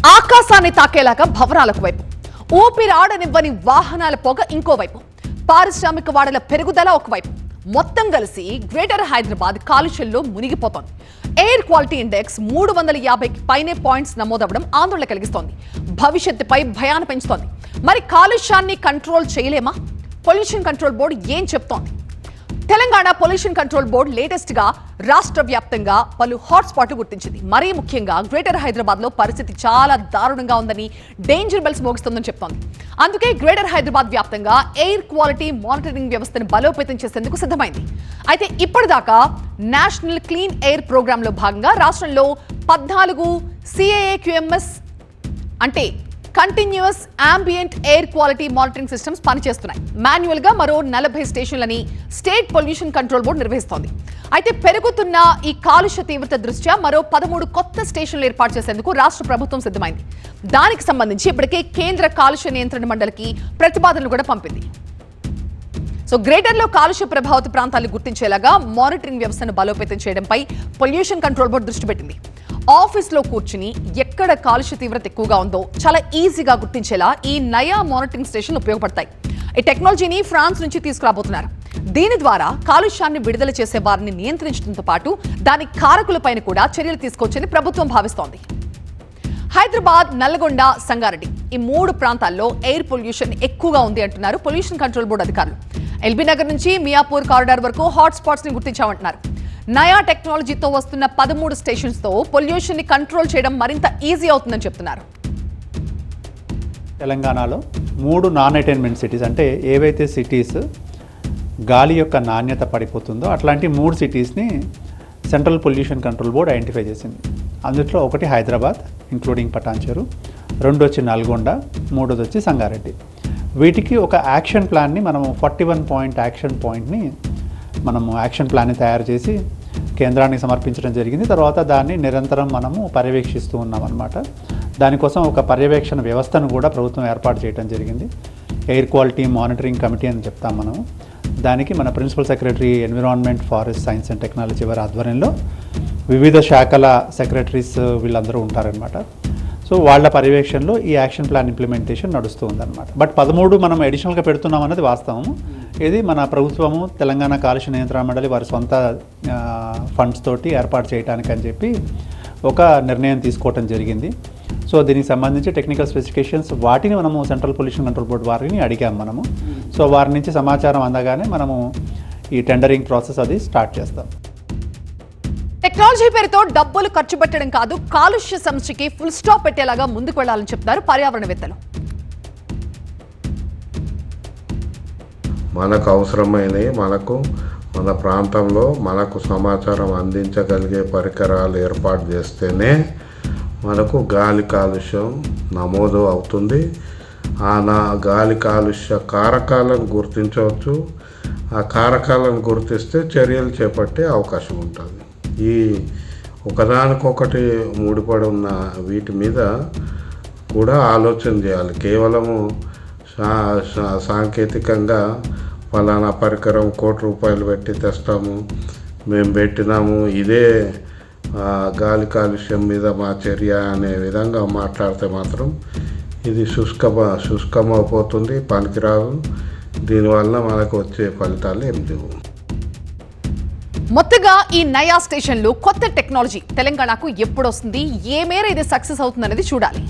ఆకాశాన్ని తాకేలాగా భవనాలకు వైపు, ఊపిరాడనివ్వని వాహనాల పొగ ఇంకోవైపు, పారిశ్రామిక వాడల పెరుగుదల ఒకవైపు, మొత్తం కలిసి గ్రేటర్ హైదరాబాద్ కాలుష్యంలో మునిగిపోతోంది. ఎయిర్ క్వాలిటీ ఇండెక్స్ 350కి పైనే పాయింట్స్ నమోదవడం ఆందోళన కలిగిస్తోంది. భవిష్యత్తుపై భయాన్ని పెంచుతోంది. మరి కాలుష్యాన్ని కంట్రోల్ చేయలేమా? పొల్యూషన్ కంట్రోల్ బోర్డు ఏం చెప్తోంది? Telangana pollution control board latest గా రాష్ట్ర వ్యాప్తంగా పలు హాట్స్పాట్లు గుర్తించింది. మరీ ముఖ్యంగా గ్రేటర్ హైదరాబాద్ లో పరిస్థితి చాలా దారుణంగా ఉందని, డేంజర్ బెల్స్ మోగిస్తుందని చెప్తోంది. అందుకే గ్రేటర్ హైదరాబాద్ వ్యాప్తంగా ఎయిర్ క్వాలిటీ మానిటరింగ్ వ్యవస్థను బలోపేతం చేసేందుకు సిద్ధమైంది. అయితే ఇప్పటిదాకా నేషనల్ క్లీన్ ఎయిర్ ప్రోగ్రామ్ లో భాగంగా రాష్ట్రంలో 14 CAAQMS అంటే continuous ambient air quality monitoring systems పనిచేస్తున్నాయి. మాన్యువల్ గా మరో 40 స్టేషన్లని స్టేట్ పొల్యూషన్ కంట్రోల్ బోర్డు నిర్వహిస్తోంది. అయితే పెరుగుతున్న ఈ కాలుష్య తీవ్రత దృష్ట్యా మరో 13 కొత్త స్టేషన్లు ఏర్పాటు చేసేందుకు రాష్ట్ర ప్రభుత్వం సిద్ధమైంది. దానికి సంబంధించి ఇప్పటికే కేంద్ర కాలుష్య నియంత్రణ మండలికి ప్రతిపాదనలు కూడా పంపింది. సో గ్రేటర్ లో కాలుష్య ప్రభావిత ప్రాంతాలను గుర్తించేలాగా మానిటరింగ్ వ్యవస్థను బలోపేతం చేయడంపై పొల్యూషన్ కంట్రోల్ బోర్డు దృష్టి పెట్టింది. ఆఫీస్లో కూర్చుని ఎక్కడ కాలుష్య తీవ్రత ఎక్కువగా ఉందో చాలా ఈజీగా గుర్తించేలా ఈ నయా మానిటరింగ్ స్టేషన్ ఉపయోగపడతాయి. ఈ టెక్నాలజీని ఫ్రాన్స్ నుంచి తీసుకురాబోతున్నారు. దీని ద్వారా కాలుష్యాన్ని విడుదల చేసే వారిని నియంత్రించడంతో పాటు దాని కారకులపైన కూడా చర్యలు తీసుకోవచ్చని ప్రభుత్వం భావిస్తోంది. హైదరాబాద్, నల్లగొండ, సంగారెడ్డి ఈ 3 ప్రాంతాల్లో ఎయిర్ పొల్యూషన్ ఎక్కువగా ఉంది అంటున్నారు పొల్యూషన్ కంట్రోల్ బోర్డు అధికారులు. ఎల్బీ నగర్ నుంచి మియాపూర్ కారిడార్ వరకు హాట్ స్పాట్స్ ని గుర్తించామంటున్నారు. నయా టెక్నాలజీతో వస్తున్న 13 స్టేషన్స్ తో పొల్యూషన్ ని కంట్రోల్ చేయడం మరింత ఈజీ అవుతుందని చెప్తున్నారు. తెలంగాణలో 3 నాన్ అటైన్మెంట్ సిటీస్ అంటే ఏవైతే సిటీస్ గాలి యొక్క నాణ్యత పడిపోతుందో అట్లాంటి 3 సిటీస్ని central pollution control board identify చేసింది. అందులో ఒకటి హైదరాబాద్ ఇంక్లూడింగ్ పటాన్చెరు, 2 వచ్చి నల్గొండ, 3 వచ్చి సంగారెడ్డి. వీటికి ఒక యాక్షన్ ప్లాన్ని మనము 41 పాయింట్ యాక్షన్ పాయింట్ని మనము యాక్షన్ ప్లాన్ని తయారు చేసి కేంద్రానికి సమర్పించడం జరిగింది. తర్వాత దాన్ని నిరంతరం మనము పర్యవేక్షిస్తూ ఉన్నాం అన్నమాట. దానికోసం ఒక పర్యవేక్షణ వ్యవస్థను కూడా ప్రభుత్వం ఏర్పాటు చేయడం జరిగింది. ఎయిర్ క్వాలిటీ మానిటరింగ్ కమిటీ అని చెప్తాం మనము. దానికి మన principal secretary environment, forest science and technology వారి ఆధ్వర్యంలో వివిధ శాఖల సెక్రటరీస్ వీళ్ళందరూ ఉంటారనమాట. సో వాళ్ళ పర్యవేక్షణలో ఈ యాక్షన్ ప్లాన్ ఇంప్లిమెంటేషన్ నడుస్తూ ఉందన్నమాట. బట్ 13 మనం అడిషనల్గా పెడుతున్నాం అన్నది వాస్తవము. ఇది మన ప్రభుత్వము తెలంగాణ కాలుష్య నియంత్రణ మండలి వారి సొంత ఫండ్స్ తోటి ఏర్పాటు చేయడానికి అని చెప్పి ఒక నిర్ణయం తీసుకోవటం జరిగింది. సో దీనికి సంబంధించి టెక్నికల్ స్పెసిఫికేషన్స్ వాటిని మనము సెంట్రల్ పొల్యూషన్ కంట్రోల్ బోర్డు వారిని అడిగాము మనము. సో వారి నుంచి సమాచారం అందగానే మనము ఈ టెండరింగ్ ప్రాసెస్ అది స్టార్ట్ చేస్తాం. టెక్నాలజీ పేరుతో డబ్బులు ఖర్చు పెట్టడం కాదు, కాలుష్య సమస్యకి ఫుల్ స్టాప్ పెట్టేలాగా ముందుకు వెళ్లాలని చెప్తారు పర్యావరణవేత్తలు. మనకు అవసరమైనవి మన ప్రాంతంలో మనకు సమాచారం అందించగలిగే పరికరాలు ఏర్పాటు చేస్తేనే మనకు గాలి కాలుష్యం నమోదు అవుతుంది. గాలి కాలుష్య కారకాలను గుర్తించవచ్చు. ఆ కారకాలను గుర్తిస్తే చర్యలు చేపట్టే అవకాశం ఉంటుంది. ఈ ఒకదానికొకటి ముడిపడి ఉన్న వీటి మీద కూడా ఆలోచన చేయాలి. కేవలము సాంకేతికంగా ఫలానా పరికరం ₹1 పెట్టి తెస్తాము, మేము పెట్టినాము, ఇదే గాలి కాలుష్యం మీద మా చర్య అనే విధంగా మాట్లాడితే మాత్రం ఇది శుష్కమైపోతుంది, పనికిరాదు. దీనివల్ల మనకు వచ్చే ఫలితాలు ఏం లేవు. మొత్తగా ఈ నయా స్టేషన్లు కొత్త టెక్నాలజీ తెలంగాణకు ఎప్పుడు వస్తుంది, ఏ మేర ఇది సక్సెస్ అవుతుందనేది చూడాలి.